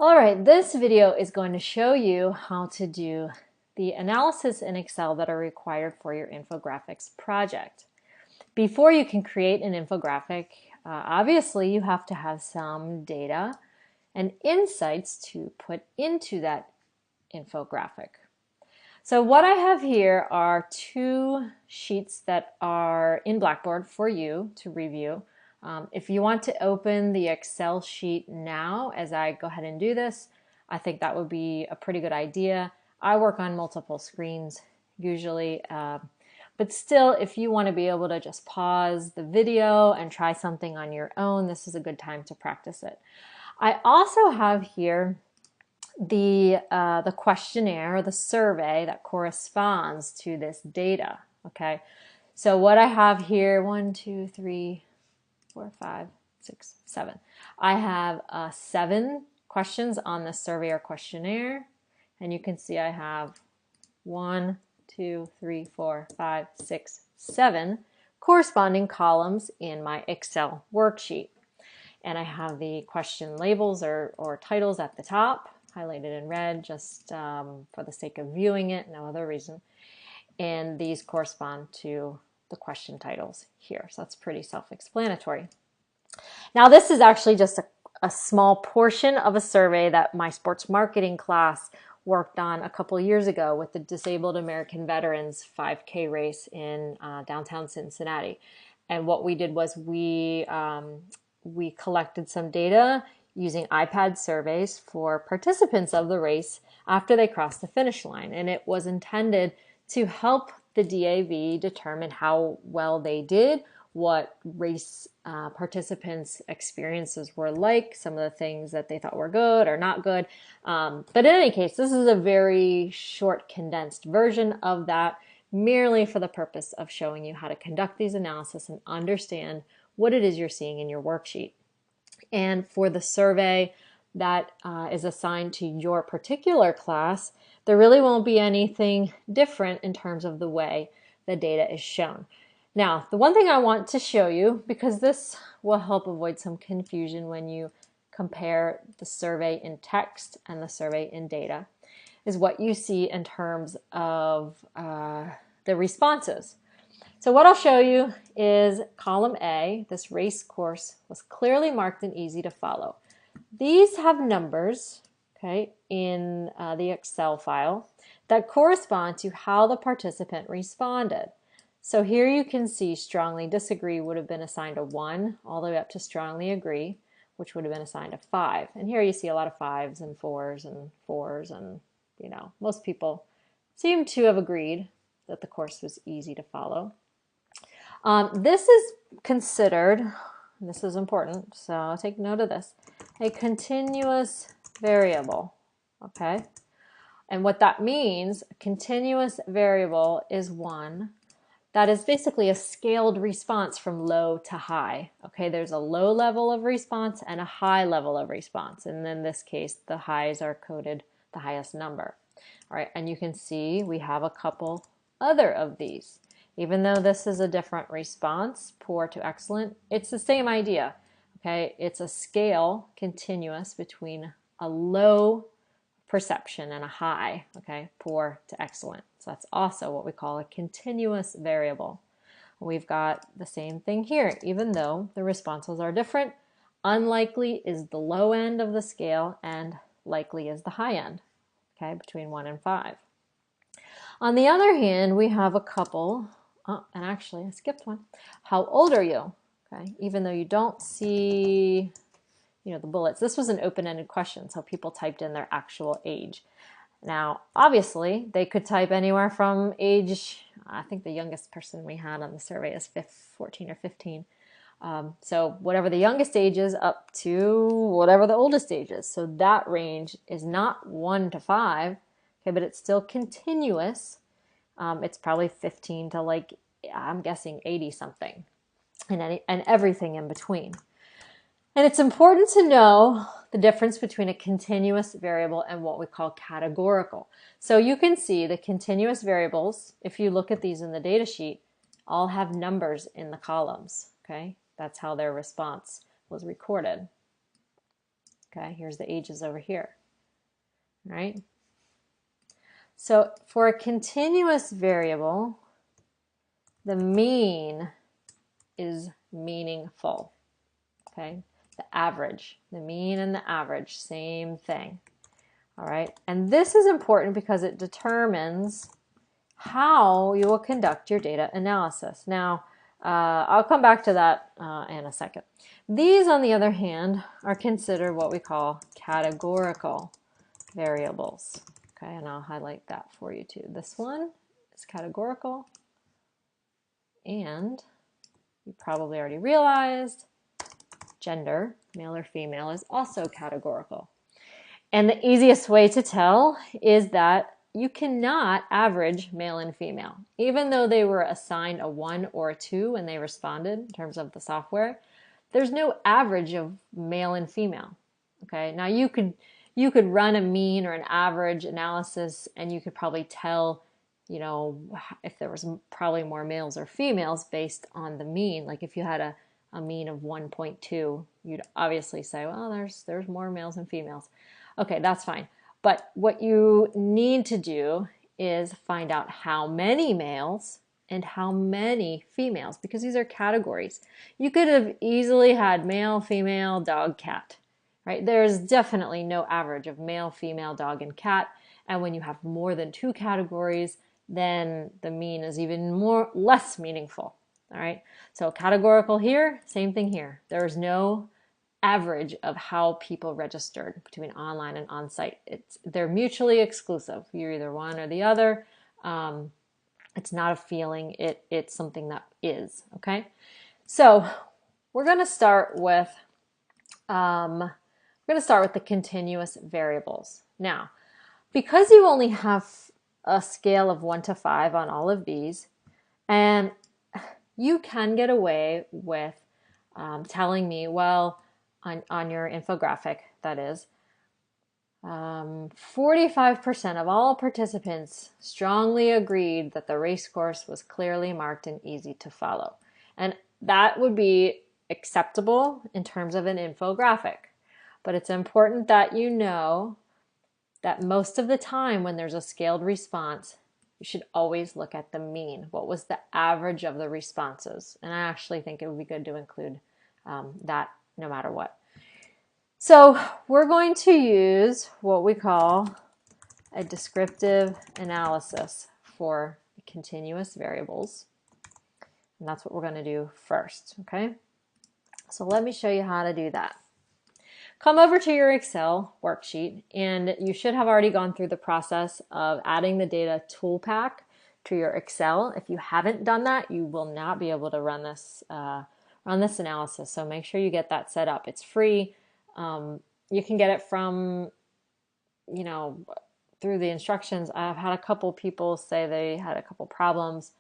All right, this video is going to show you how to do the analysis in Excel that are required for your infographics project. Before you can create an infographic, obviously you have to have some data and insights to put into that infographic. So what I have here are two sheets that are in Blackboard for you to review. If you want to open the Excel sheet now as I go ahead and do this, I think that would be a pretty good idea. I work on multiple screens usually, but still, if you want to be able to just pause the video and try something on your own, this is a good time to practice it. I also have here the questionnaire, the survey that corresponds to this data. Okay, so what I have here, 1, 2, 3, 4, 5, 6, 7. I have 7 questions on the survey or questionnaire, and you can see I have 1, 2, 3, 4, 5, 6, 7 corresponding columns in my Excel worksheet. And I have the question labels or titles at the top, highlighted in red just for the sake of viewing it, no other reason. And these correspond to the question titles here. So that's pretty self-explanatory. Now this is actually just a small portion of a survey that my sports marketing class worked on a couple years ago with the Disabled American Veterans 5K race in downtown Cincinnati. And what we did was we collected some data using iPad surveys for participants of the race after they crossed the finish line. And it was intended to help the DAV determine how well they did, what race participants' experiences were like, some of the things that they thought were good or not good. But in any case, this is a very short, condensed version of that, merely for the purpose of showing you how to conduct these analysis and understand what it is you're seeing in your worksheet. And for the survey that is assigned to your particular class, there really won't be anything different in terms of the way the data is shown. Now, the one thing I want to show you, because this will help avoid some confusion when you compare the survey in text and the survey in data, is what you see in terms of the responses. So what I'll show you is column A. This race course was clearly marked and easy to follow. These have numbers, okay, in the Excel file that correspond to how the participant responded. So here you can see strongly disagree would have been assigned a 1 all the way up to strongly agree, which would have been assigned a 5. And here you see a lot of 5s and 4s and 4s, and you know, most people seem to have agreed that the course was easy to follow. This is considered, and this is important, so take note of this, a continuous variable, okay? And what that means, a continuous variable is one that is basically a scaled response from low to high, okay? There's a low level of response and a high level of response, and in this case, the highs are coded the highest number. All right, and you can see we have a couple other of these. Even though this is a different response, poor to excellent, it's the same idea, okay? It's a scale continuous between a low perception and a high, okay? Poor to excellent. So that's also what we call a continuous variable. We've got the same thing here. Even though the responses are different, unlikely is the low end of the scale and likely is the high end, okay? Between 1 and 5. On the other hand, we have a couple. Oh, and actually, I skipped one. How old are you? Okay, even though you don't see, you know, the bullets. This was an open-ended question, so people typed in their actual age. Now, obviously, they could type anywhere from age, I think the youngest person we had on the survey is 14 or 15. So whatever the youngest age is up to whatever the oldest age is. So that range is not 1 to 5, okay, but it's still continuous. It's probably 15 to, like, I'm guessing 80 something, and everything in between. And it's important to know the difference between a continuous variable and what we call categorical. So you can see the continuous variables, if you look at these in the data sheet, all have numbers in the columns, okay? That's how their response was recorded. Okay, here's the ages over here. All right. So for a continuous variable, the mean is meaningful. Okay, the average, the mean and the average, same thing. All right, and this is important because it determines how you will conduct your data analysis. Now, I'll come back to that in a second. These, on the other hand, are considered what we call categorical variables. Okay, and I'll highlight that for you too. This one is categorical, and you probably already realized gender, male or female, is also categorical. And the easiest way to tell is that you cannot average male and female. Even though they were assigned a 1 or a 2 when they responded in terms of the software, there's no average of male and female. Okay, now you could run a mean or an average analysis and you could probably tell, you know, if there was probably more males or females based on the mean. Like if you had a mean of 1.2, you'd obviously say, well, there's more males than females. Okay, that's fine. But what you need to do is find out how many males and how many females, because these are categories. You could have easily had male, female, dog, cat, right? There's definitely no average of male, female, dog, and cat. And when you have more than 2 categories, then the mean is even less meaningful. All right, so categorical here, same thing here. There's no average of how people registered between online and on-site. They're mutually exclusive. You're either one or the other. It's not a feeling. It's something that is. Okay, so we're going to start with the continuous variables. Now, because you only have a scale of 1 to 5 on all of these, and you can get away with telling me, well, on your infographic, that is, 45% of all participants strongly agreed that the race course was clearly marked and easy to follow. And that would be acceptable in terms of an infographic. But it's important that you know that most of the time when there's a scaled response, you should always look at the mean. What was the average of the responses? And I actually think it would be good to include that no matter what. So we're going to use what we call a descriptive analysis for continuous variables. And that's what we're going to do first, okay? So let me show you how to do that. Come over to your Excel worksheet, and you should have already gone through the process of adding the data tool pack to your Excel. If you haven't done that, you will not be able to run this analysis. So make sure you get that set up. It's free. You can get it from, through the instructions. I've had a couple people say they had a couple problems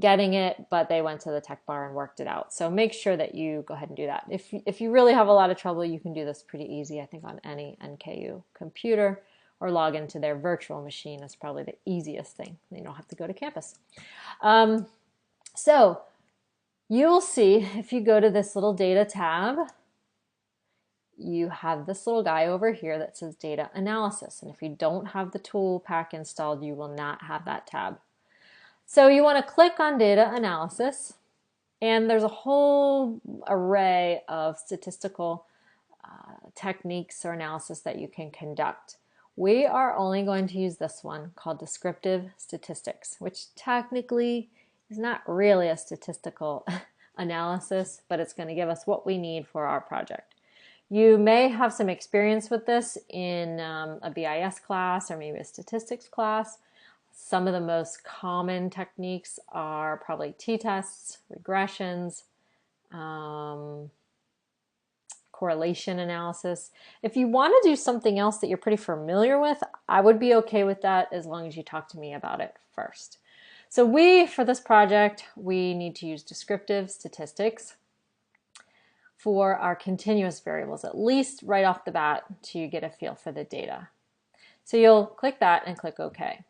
getting it, but they went to the tech bar and worked it out. So make sure that you go ahead and do that. If you really have a lot of trouble, you can do this pretty easy, I think, on any NKU computer, or log into their virtual machine. That's probably the easiest thing. You don't have to go to campus. So you'll see, if you go to this little data tab, you have this little guy over here that says data analysis. And if you don't have the tool pack installed, you will not have that tab. So you want to click on data analysis, and there's a whole array of statistical techniques or analysis that you can conduct. We are only going to use this one called descriptive statistics, which technically is not really a statistical analysis, but it's going to give us what we need for our project. You may have some experience with this in a BIS class or maybe a statistics class. Some of the most common techniques are probably t-tests, regressions, correlation analysis. If you want to do something else that you're pretty familiar with, I would be okay with that as long as you talk to me about it first. So for this project, we need to use descriptive statistics for our continuous variables, at least right off the bat, to get a feel for the data. So you'll click that and click OK.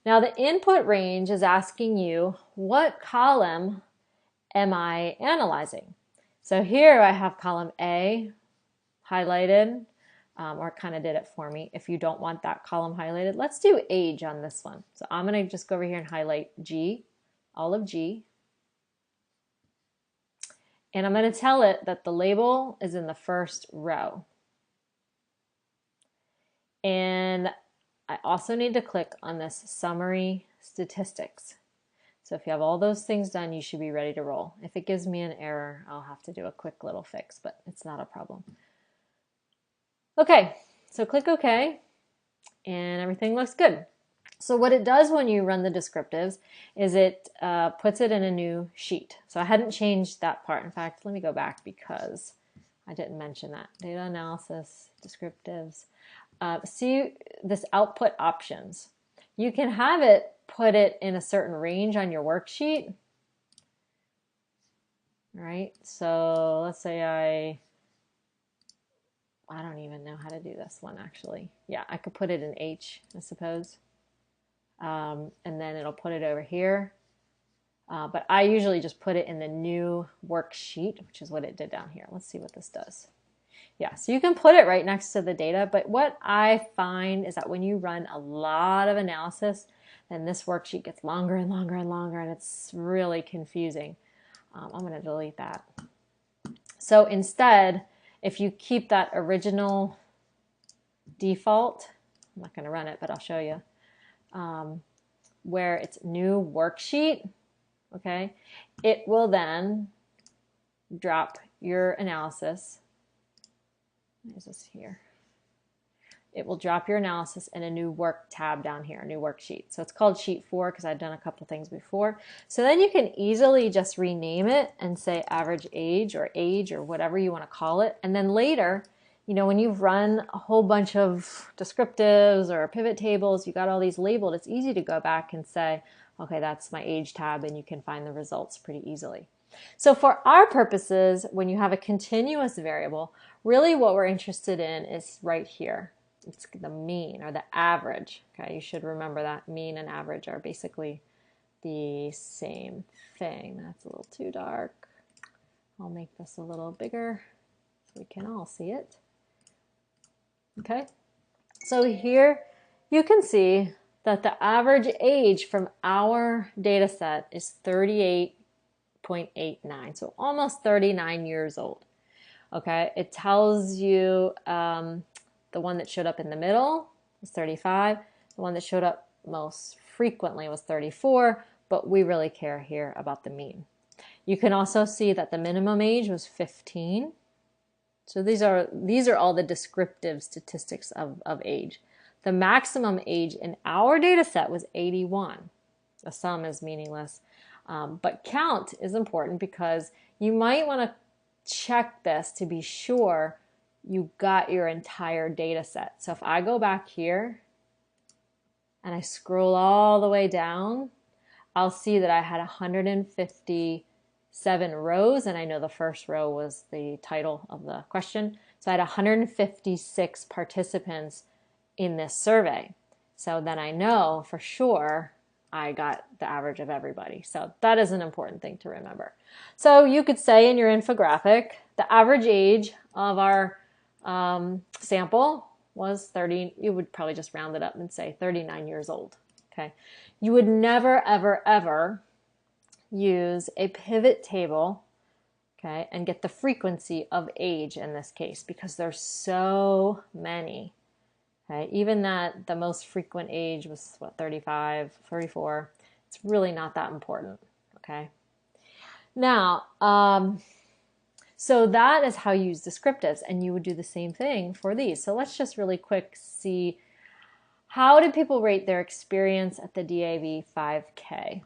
Now the input range is asking you, what column am I analyzing? So here I have column A highlighted, or kind of did it for me. If you don't want that column highlighted, let's do age on this one. So I'm going to just go over here and highlight G, all of G. And I'm going to tell it that the label is in the first row. And I also need to click on this summary statistics. So if you have all those things done, you should be ready to roll. If it gives me an error, I'll have to do a quick little fix, but it's not a problem. Okay, so click OK, and everything looks good. So what it does when you run the descriptives is it puts it in a new sheet. So I hadn't changed that part. In fact, let me go back because I didn't mention that. Data analysis, descriptives. See this output options. You can have it put it in a certain range on your worksheet. All right, so let's say I don't even know how to do this one actually. Yeah, I could put it in H, I suppose. And then it'll put it over here. But I usually just put it in the new worksheet, which is what it did down here. Let's see what this does. Yeah, so you can put it right next to the data, but what I find is that when you run a lot of analysis, then this worksheet gets longer and longer and longer, and it's really confusing. I'm going to delete that. So instead, if you keep that original default, I'm not going to run it, but I'll show you, where it's new worksheet, okay, it will then drop your analysis. What is this here? It will drop your analysis in a new work tab down here, a new worksheet. So it's called sheet 4 because I've done a couple things before. So then you can easily just rename it and say average age or whatever you want to call it. And then later, you know, when you've run a whole bunch of descriptives or pivot tables, you got all these labeled, it's easy to go back and say, okay, that's my age tab, and you can find the results pretty easily. So for our purposes, when you have a continuous variable, really what we're interested in is right here. It's the mean or the average. Okay, you should remember that mean and average are basically the same thing. That's a little too dark. I'll make this a little bigger so we can all see it. Okay, so here you can see that the average age from our data set is 38.89, so almost 39 years old. Okay, it tells you the one that showed up in the middle was 35. The one that showed up most frequently was 34, but we really care here about the mean. You can also see that the minimum age was 15. So these are all the descriptive statistics of age. The maximum age in our data set was 81. The sum is meaningless, but count is important because you might want to check this to be sure you got your entire data set. So if I go back here and I scroll all the way down, I'll see that I had 157 rows, and I know the first row was the title of the question. So I had 156 participants in this survey. So then I know for sure I got the average of everybody. So that is an important thing to remember. So you could say in your infographic, the average age of our sample was 30, you would probably just round it up and say 39 years old. Okay. You would never, ever, ever use a pivot table, okay, and get the frequency of age in this case because there's so many. Okay. Even that the most frequent age was what, 35, 34. It's really not that important. Okay. Now, so that is how you use descriptives, and you would do the same thing for these. So let's just really quick see, how did people rate their experience at the DAV 5K?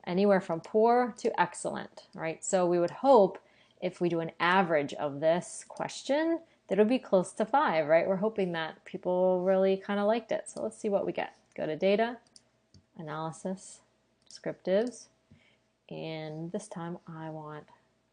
Anywhere from poor to excellent, right? So we would hope if we do an average of this question, that it would be close to 5, right? We're hoping that people really kind of liked it. So let's see what we get. Go to data, analysis, descriptives, and this time I want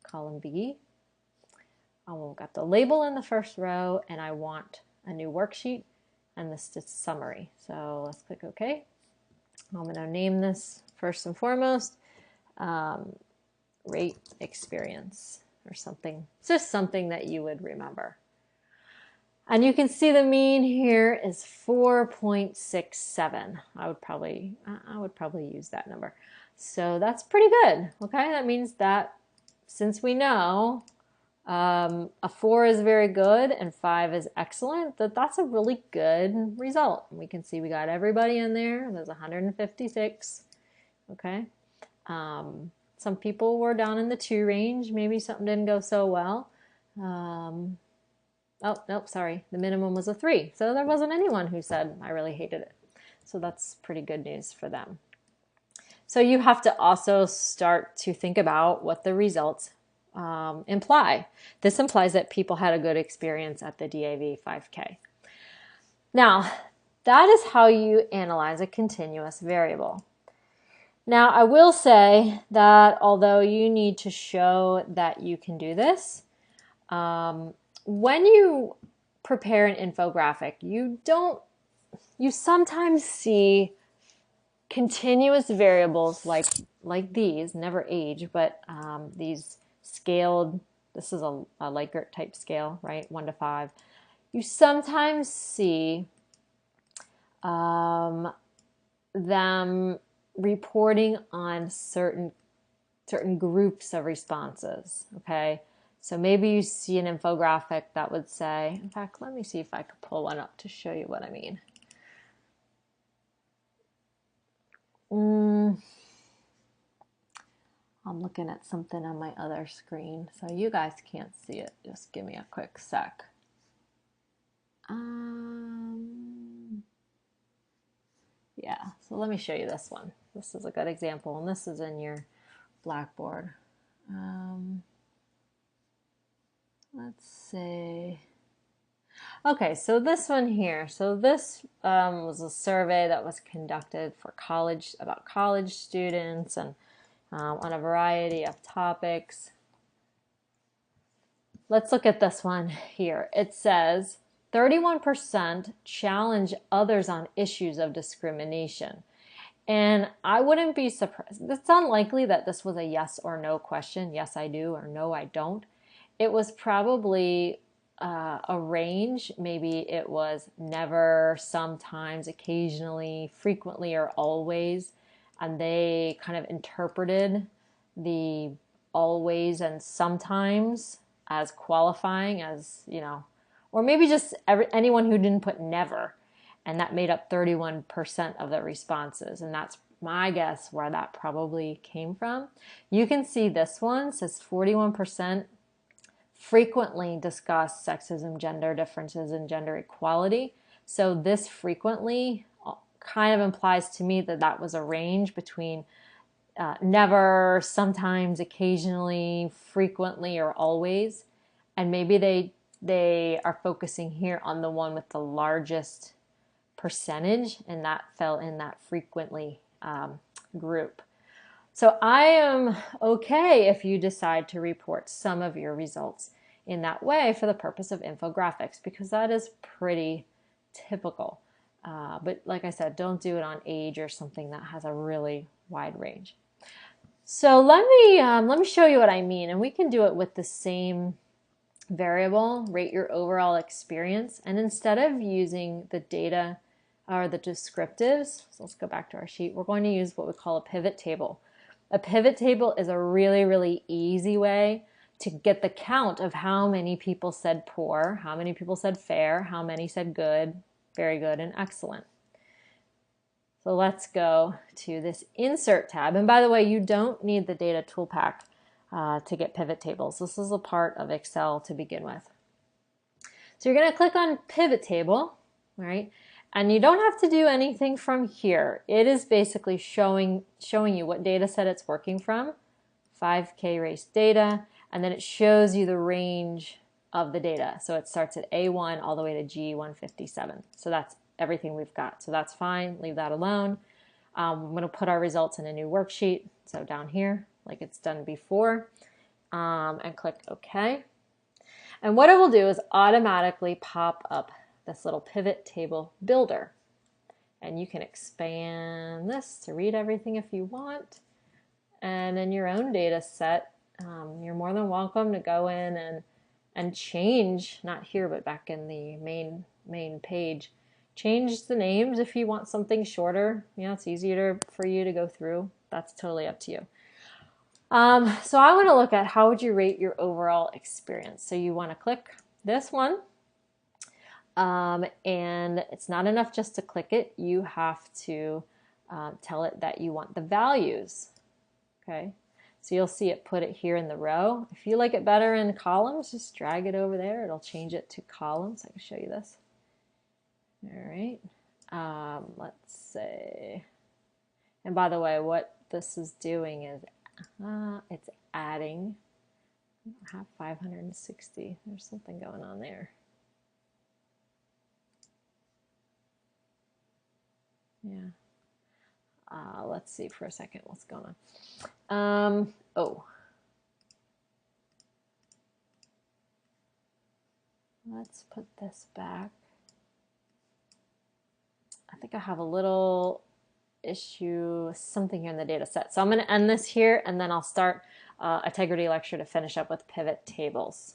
column B. I got the label in the first row, and I want a new worksheet and this is summary. So let's click OK. I'm going to name this first and foremost rate experience or something. It's just something that you would remember. And you can see the mean here is 4.67. I would probably use that number. So that's pretty good. Okay, that means that since we know a 4 is very good and 5 is excellent, that's a really good result. We can see we got everybody in there. There's 156. Okay. Some people were down in the 2 range. Maybe something didn't go so well. Oh, nope, sorry. The minimum was a 3. So there wasn't anyone who said, I really hated it. So that's pretty good news for them. So you have to also start to think about what the results imply. This implies that people had a good experience at the DAV 5K. Now, that is how you analyze a continuous variable. Now, I will say that although you need to show that you can do this, when you prepare an infographic, you sometimes see continuous variables like these, never age, but these scaled, this is a Likert type scale, right? 1 to 5. You sometimes see them reporting on certain groups of responses, okay? So maybe you see an infographic that would say, in fact, let me see if I could pull one up to show you what I mean. I'm looking at something on my other screen, so you guys can't see it. Just give me a quick sec. Yeah, so let me show you this one. This is a good example, and this is in your Blackboard. Let's see. Okay, so this one here. So this was a survey that was conducted for about college students and on a variety of topics. Let's look at this one here. It says 31% challenge others on issues of discrimination. And I wouldn't be surprised. It's unlikely that this was a yes or no question. Yes, I do, or no, I don't. It was probably a range. Maybe it was never, sometimes, occasionally, frequently, or always. And they kind of interpreted the always and sometimes as qualifying as, or maybe just anyone who didn't put never. And that made up 31% of the responses. And that's my guess where that probably came from. You can see this one says 41% frequently discuss sexism, gender differences, and gender equality. So this frequently kind of implies to me that that was a range between never, sometimes, occasionally, frequently, or always. And maybe they are focusing here on the one with the largest percentage, and that fell in that frequently group. So I am okay if you decide to report some of your results in that way for the purpose of infographics, because that is pretty typical. But like I said, don't do it on age or something that has a really wide range. So let me show you what I mean, and we can do it with the same variable, rate your overall experience, and instead of using the data or the descriptives, so let's go back to our sheet, we're going to use what we call a pivot table. A pivot table is a really, really easy way to get the count of how many people said poor, how many people said fair, how many said good, very good, and excellent. So let's go to this Insert tab. And by the way, you don't need the Data Tool Pack to get pivot tables. This is a part of Excel to begin with. So you're going to click on Pivot Table, right? And you don't have to do anything from here. It is basically showing you what data set it's working from, 5K race data, and then it shows you the range of the data. So it starts at A1 all the way to G157. So that's everything we've got. So that's fine. Leave that alone. I'm going to put our results in a new worksheet. So down here, like it's done before, and click OK. And what it will do is automatically pop up this little pivot table builder. And you can expand this to read everything if you want. And in your own data set, you're more than welcome to go in and change, not here, but back in the main page, change the names if you want something shorter. You know, it's easier for you to go through. That's totally up to you. So I want to look at how would you rate your overall experience. So you want to click this one. And it's not enough just to click it. You have to tell it that you want the values. Okay, so you'll see it put it here in the row. If you like it better in columns, just drag it over there. It'll change it to columns. I can show you this. All right, let's say, and by the way, what this is doing is it's adding. I have 560. There's something going on there. Yeah. Let's see for a second what's going on. Oh. Let's put this back. I think I have a little issue, something here in the data set. So I'm going to end this here, and then I'll start a Tegrity lecture to finish up with pivot tables.